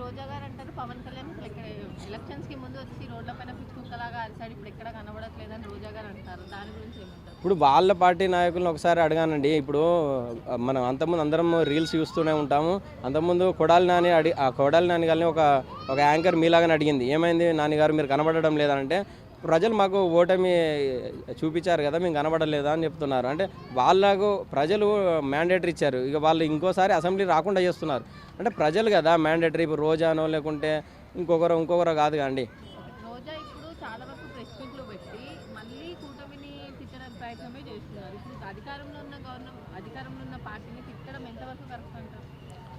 రోజా గారు అంటారు పవన్ కళ్యాణ్ ఎలక్షన్స్ కి ముందు వచ్చి రోడ్ల పైన పిచ్చుకుక్కలాగా అరిసాడు, ఇప్పుడు ఎక్కడ కనబడట్లేదని రోజా గారు అంటారు. దాని గురించి ఏమంటారు? ఇప్పుడు వాళ్ళ పార్టీ నాయకులను ఒకసారి అడగానండి. ఇప్పుడు మనం అంతకుముందు అందరం రీల్స్ చూస్తూనే ఉంటాము. అంతకుముందు కొడాలి నాని ఆ కొడాలి నాని గారిని ఒక యాంకర్ మీలాగానే అడిగింది, ఏమైంది నాన్నగారు మీరు కనబడడం లేదంటే, ప్రజలు మాకు ఓటమి చూపించారు కదా, మేము కనబడలేదా అని చెప్తున్నారు. అంటే వాళ్ళకు ప్రజలు మ్యాండేటరీ ఇచ్చారు, ఇక వాళ్ళు ఇంకోసారి అసెంబ్లీ రాకుండా చేస్తున్నారు. అంటే ప్రజలు కదా మ్యాండేటరీ. ఇప్పుడు రోజానో లేకుంటే ఇంకొకరు కాదు కండి. రోజా ఇప్పుడు చాలా వరకు ప్రెస్ మీట్లు పెట్టి మళ్ళీ కూటమిని తిట్టడం ప్రయత్నమే చేస్తున్నారు. ఇప్పుడు అధికారంలో ఉన్న పార్టీని తిట్టడం ఎంతవరకు కరెక్ట్ అంటారు?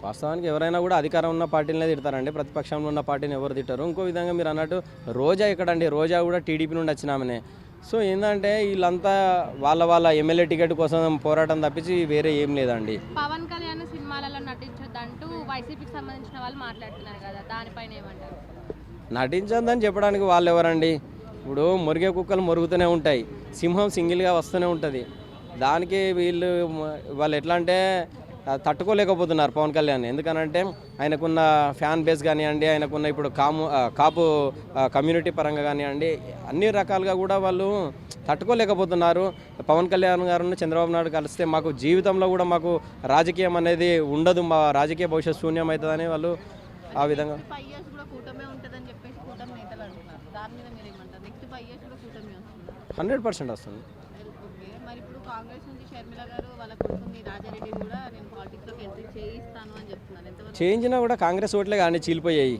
వాస్తవానికి ఎవరైనా కూడా అధికారం ఉన్న పార్టీలనే తిడతారండి, ప్రతిపక్షంలో ఉన్న పార్టీని ఎవరు తిట్టారు. ఇంకో విధంగా మీరు అన్నట్టు రోజా ఎక్కడండి, రోజా కూడా టీడీపీ నుండి వచ్చినామనే. సో ఏంటంటే వీళ్ళంతా వాళ్ళ ఎమ్మెల్యే టికెట్ కోసం పోరాటం తప్పించి వేరే ఏం లేదండి. పవన్ కళ్యాణ్ సినిమాలలో నటించొద్దంటూ వైసీపీకి సంబంధించిన వాళ్ళు మాట్లాడుతున్నారు కదా, దానిపైన ఏమంటారు? నటించొద్దని చెప్పడానికి వాళ్ళు ఎవరండి? ఇప్పుడు మురిగే కుక్కలు మురుగుతూనే ఉంటాయి, సింహం సింగిల్గా వస్తూనే ఉంటుంది. దానికి వాళ్ళు ఎట్లా అంటే తట్టుకోలేకపోతున్నారు పవన్ కళ్యాణ్. ఎందుకనంటే ఆయనకున్న ఫ్యాన్ బేస్ కానివ్వండి, ఆయనకున్న ఇప్పుడు కాపు కమ్యూనిటీ పరంగా కానివ్వండి, అన్ని రకాలుగా కూడా వాళ్ళు తట్టుకోలేకపోతున్నారు. పవన్ కళ్యాణ్ గారు చంద్రబాబు నాయుడు కలిస్తే మాకు జీవితంలో కూడా మాకు రాజకీయం అనేది ఉండదు, మా రాజకీయ భవిష్యత్తు శూన్యం అవుతుందని వాళ్ళు ఆ విధంగా 5 years కూడా కూటమే ఉంటుందని చెప్పేసి కూటమి నేతలు అంటున్నారు. దాని మీద మీరు ఏమంటారు? నెక్స్ట్ 5 years కూడా కూటమి వస్తుంది? 100% వస్తుంది. ఓకే, మరి ఇప్పుడు కాంగ్రెస్ నుంచి షర్మిల గారు వాళ్ళ కొడుకుని రాజారెడ్డి కూడా నేను పాలిటిక్స్లోకి ఎంట్రీ చేయిస్తాను అని చెప్తున్నారు. ఎంతవరకు చేయించినా కూడా కాంగ్రెస్ ఓట్లే కానీ చీలిపోయాయి.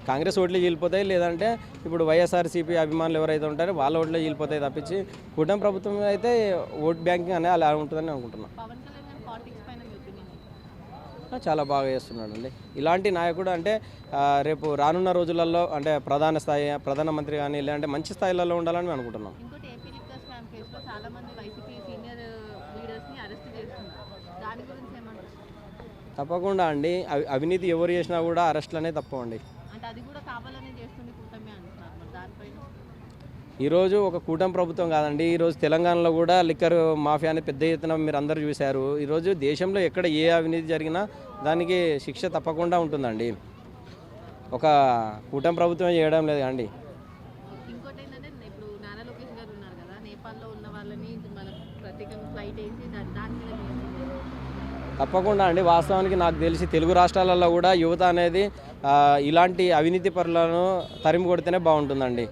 కాంగ్రెస్ ఓట్లే చీలిపోతాయి, లేదంటే ఇప్పుడు వైఎస్ఆర్సీపీ అభిమానులు ఎవరైతే ఉంటారో వాళ్ళ ఓట్లే చీలిపోతాయి తప్పించి కూటమి ప్రభుత్వం అయితే ఓట్ బ్యాంకింగ్ అనేది అలా ఉంటుందని అనుకుంటున్నాను. పవన్ కళ్యాణ్ గారి పాలిటిక్స్ పైన మీ ఒపీనియన్? చాలా బాగా చేస్తున్నాడు అండి. ఇలాంటి నాయకుడు అంటే రేపు రానున్న రోజులలో అంటే ప్రధానమంత్రి కానీ లేదంటే మంచి స్థాయిలలో ఉండాలని మేము అనుకుంటున్నాం. ఇంకోటి ఏపీ లిక్కర్ స్కామ్ కేసులో చాలా మంది వైసీపీ సీనియర్ లీడర్స్ని అరెస్ట్ చేస్తున్నారు. దాని గురించి ఏమంటారు? తప్పకుండా అండి, అవినీతి ఎవరు చేసినా కూడా అరెస్టులు అనేది తప్పవండి. అంటే అది కూడా కావాలని చేస్తుంది కూటమి అంటున్నారు. మరి దానిపైన ఈరోజు ఒక కూటమి ప్రభుత్వం కాదండి, ఈరోజు తెలంగాణలో కూడా లిక్కర్ మాఫియా అనేది పెద్ద ఎత్తున మీరు అందరూ చూశారు. ఈరోజు దేశంలో ఎక్కడ ఏ అవినీతి జరిగినా దానికి శిక్ష తప్పకుండా ఉంటుందండి. ఒక కూటమి ప్రభుత్వం చేయడం లేదు అండి. ఇంకోటి ఏంటంటే ఇప్పుడు నారా లోకేష్ గారు ఉన్నారు కదా, నేపాల్లో ఉన్న వాళ్ళని మన ప్రత్యేకంగా ఫ్లైట్ వేసి దాని మీద తప్పకుండా అండి. వాస్తవానికి నాకు తెలిసి తెలుగు రాష్ట్రాలలో కూడా యువత అనేది ఇలాంటి అవినీతి పరులను తరిమి కొడితేనే బాగుంటుందండి.